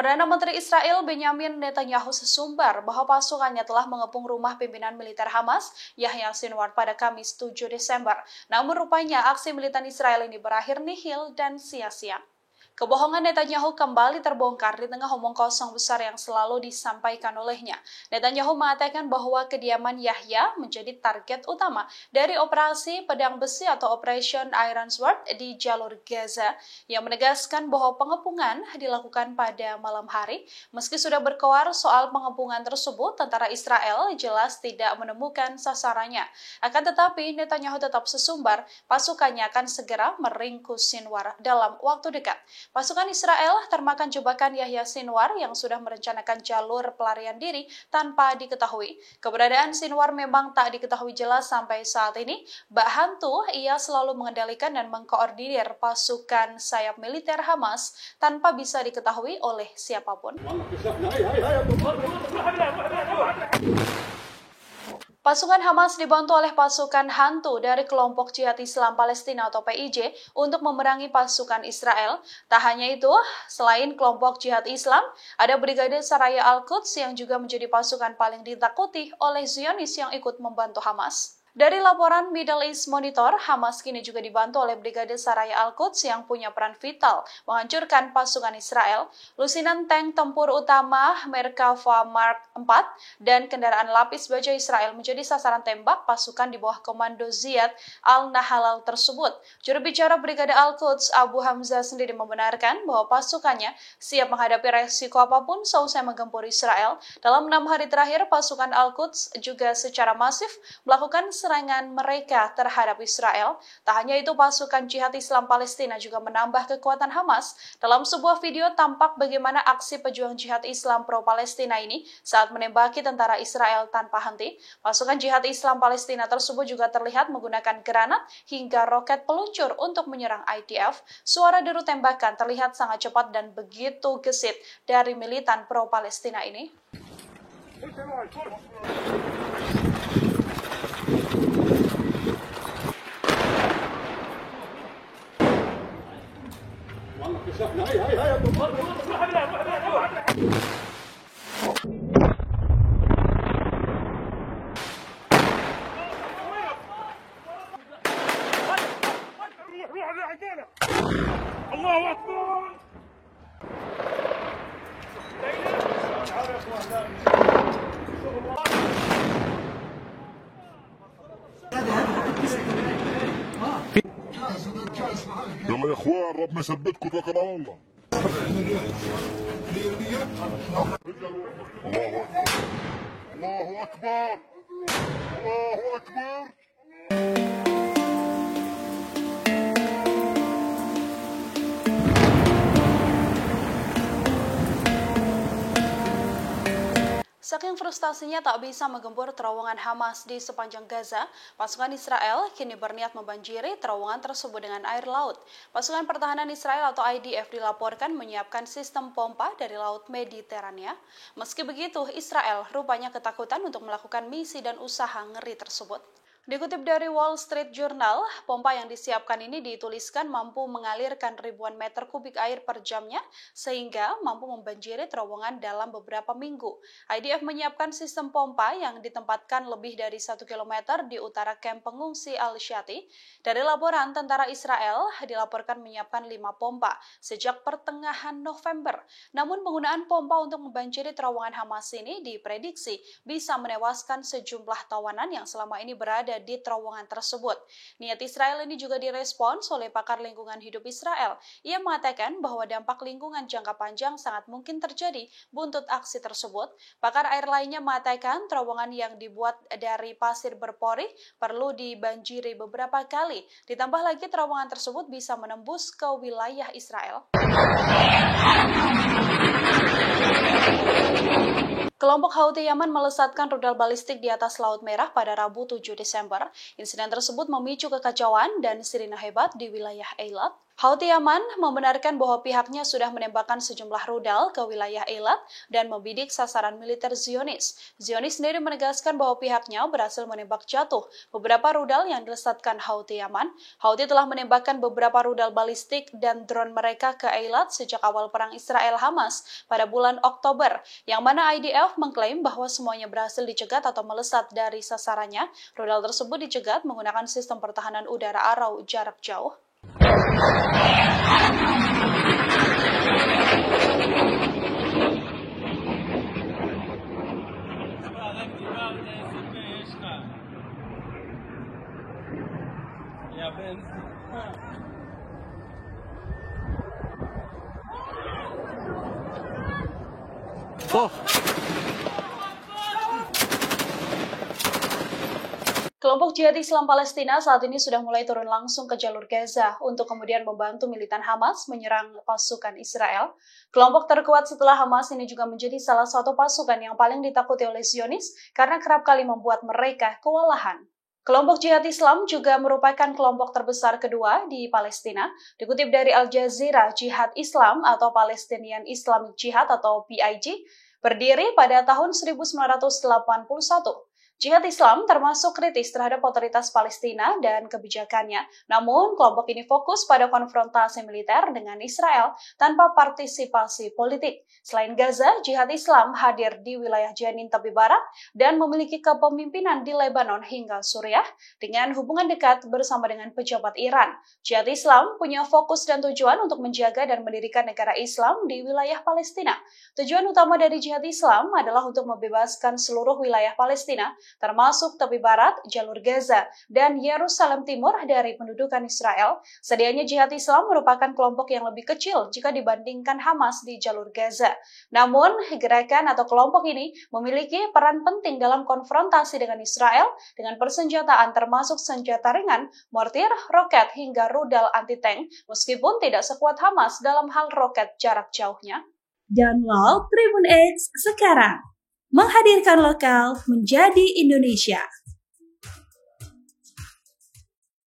Perdana Menteri Israel Benyamin Netanyahu sesumbar bahwa pasukannya telah mengepung rumah pimpinan militer Hamas, Yahya Sinwar, pada Kamis 7 Desember. Namun rupanya aksi militan Israel ini berakhir nihil dan sia-sia. Kebohongan Netanyahu kembali terbongkar di tengah omong kosong besar yang selalu disampaikan olehnya. Netanyahu mengatakan bahwa kediaman Yahya menjadi target utama dari operasi pedang besi atau Operation Iron Sword di jalur Gaza, yang menegaskan bahwa pengepungan dilakukan pada malam hari. Meski sudah berkoar soal pengepungan tersebut, tentara Israel jelas tidak menemukan sasarannya. Akan tetapi, Netanyahu tetap sesumbar pasukannya akan segera meringkus Sinwar dalam waktu dekat. Pasukan Israel termakan jebakan Yahya Sinwar yang sudah merencanakan jalur pelarian diri tanpa diketahui. Keberadaan Sinwar memang tak diketahui jelas sampai saat ini. Bak hantu, ia selalu mengendalikan dan mengkoordinir pasukan sayap militer Hamas tanpa bisa diketahui oleh siapapun. Pasukan Hamas dibantu oleh pasukan hantu dari kelompok Jihad Islam Palestina atau PIJ untuk memerangi pasukan Israel. Tak hanya itu, selain kelompok Jihad Islam, ada Brigade Saraya Al-Quds yang juga menjadi pasukan paling ditakuti oleh Zionis yang ikut membantu Hamas. Dari laporan Middle East Monitor, Hamas kini juga dibantu oleh Brigade Saraya Al-Quds yang punya peran vital menghancurkan pasukan Israel. Lusinan tank tempur utama Merkava Mark IV dan kendaraan lapis baja Israel menjadi sasaran tembak pasukan di bawah komando Ziad Al-Nahalal tersebut. Juru bicara Brigade Al-Quds Abu Hamzah sendiri membenarkan bahwa pasukannya siap menghadapi resiko apapun seusai menggempur Israel. Dalam 6 hari terakhir, pasukan Al-Quds juga secara masif melakukan serangan mereka terhadap Israel. Tak hanya itu, pasukan Jihad Islam Palestina juga menambah kekuatan Hamas. Dalam sebuah video tampak bagaimana aksi pejuang Jihad Islam pro-Palestina ini saat menembaki tentara Israel tanpa henti. Pasukan Jihad Islam Palestina tersebut juga terlihat menggunakan granat hingga roket peluncur untuk menyerang IDF. Suara deru tembakan terlihat sangat cepat dan begitu gesit dari militan pro-Palestina ini. الله أكبر. يلا يا اخوان، ربنا يثبتكم، توكل على الله. الله اكبر، الله اكبر. Saking frustasinya tak bisa menggempur terowongan Hamas di sepanjang Gaza, pasukan Israel kini berniat membanjiri terowongan tersebut dengan air laut. Pasukan pertahanan Israel atau IDF dilaporkan menyiapkan sistem pompa dari laut Mediterania. Meski begitu, Israel rupanya ketakutan untuk melakukan misi dan usaha ngeri tersebut. Dikutip dari Wall Street Journal, pompa yang disiapkan ini dituliskan mampu mengalirkan ribuan meter kubik air per jamnya sehingga mampu membanjiri terowongan dalam beberapa minggu. IDF menyiapkan sistem pompa yang ditempatkan lebih dari 1 km di utara kamp pengungsi Al-Shati. Dari laporan, tentara Israel dilaporkan menyiapkan 5 pompa sejak pertengahan November. Namun penggunaan pompa untuk membanjiri terowongan Hamas ini diprediksi bisa menewaskan sejumlah tawanan yang selama ini berada di terowongan tersebut. Niat Israel ini juga direspons oleh pakar lingkungan hidup Israel. Ia mengatakan bahwa dampak lingkungan jangka panjang sangat mungkin terjadi buntut aksi tersebut. Pakar air lainnya mengatakan terowongan yang dibuat dari pasir berpori perlu dibanjiri beberapa kali. Ditambah lagi terowongan tersebut bisa menembus ke wilayah Israel. Kelompok Houthi Yaman melesatkan rudal balistik di atas Laut Merah pada Rabu 7 Desember. Insiden tersebut memicu kekacauan dan sirine hebat di wilayah Eilat. Houthi Yaman membenarkan bahwa pihaknya sudah menembakkan sejumlah rudal ke wilayah Eilat dan membidik sasaran militer Zionis. Zionis sendiri menegaskan bahwa pihaknya berhasil menembak jatuh beberapa rudal yang dilesatkan Houthi Yaman. Houthi telah menembakkan beberapa rudal balistik dan drone mereka ke Eilat sejak awal perang Israel-Hamas pada bulan Oktober, yang mana IDF mengklaim bahwa semuanya berhasil dicegat atau melesat dari sasarannya. Rudal tersebut dicegat menggunakan sistem pertahanan udara Arrow jarak jauh. Kelompok jihad Islam Palestina saat ini sudah mulai turun langsung ke jalur Gaza untuk kemudian membantu militan Hamas menyerang pasukan Israel. Kelompok terkuat setelah Hamas ini juga menjadi salah satu pasukan yang paling ditakuti oleh Zionis karena kerap kali membuat mereka kewalahan. Kelompok jihad Islam juga merupakan kelompok terbesar kedua di Palestina. Dikutip dari Al Jazeera, Jihad Islam atau Palestinian Islamic Jihad atau PIJ berdiri pada tahun 1981. Jihad Islam termasuk kritis terhadap otoritas Palestina dan kebijakannya. Namun, kelompok ini fokus pada konfrontasi militer dengan Israel tanpa partisipasi politik. Selain Gaza, Jihad Islam hadir di wilayah Jenin tepi barat dan memiliki kepemimpinan di Lebanon hingga Suriah dengan hubungan dekat bersama dengan pejabat Iran. Jihad Islam punya fokus dan tujuan untuk menjaga dan mendirikan negara Islam di wilayah Palestina. Tujuan utama dari Jihad Islam adalah untuk membebaskan seluruh wilayah Palestina, termasuk tepi barat, jalur Gaza, dan Yerusalem Timur dari pendudukan Israel. Sedianya Jihad Islam merupakan kelompok yang lebih kecil jika dibandingkan Hamas di jalur Gaza. Namun, gerakan atau kelompok ini memiliki peran penting dalam konfrontasi dengan Israel dengan persenjataan termasuk senjata ringan, mortir, roket, hingga rudal anti-tank, meskipun tidak sekuat Hamas dalam hal roket jarak jauhnya. Download Tribun X sekarang. Menghadirkan lokal menjadi Indonesia.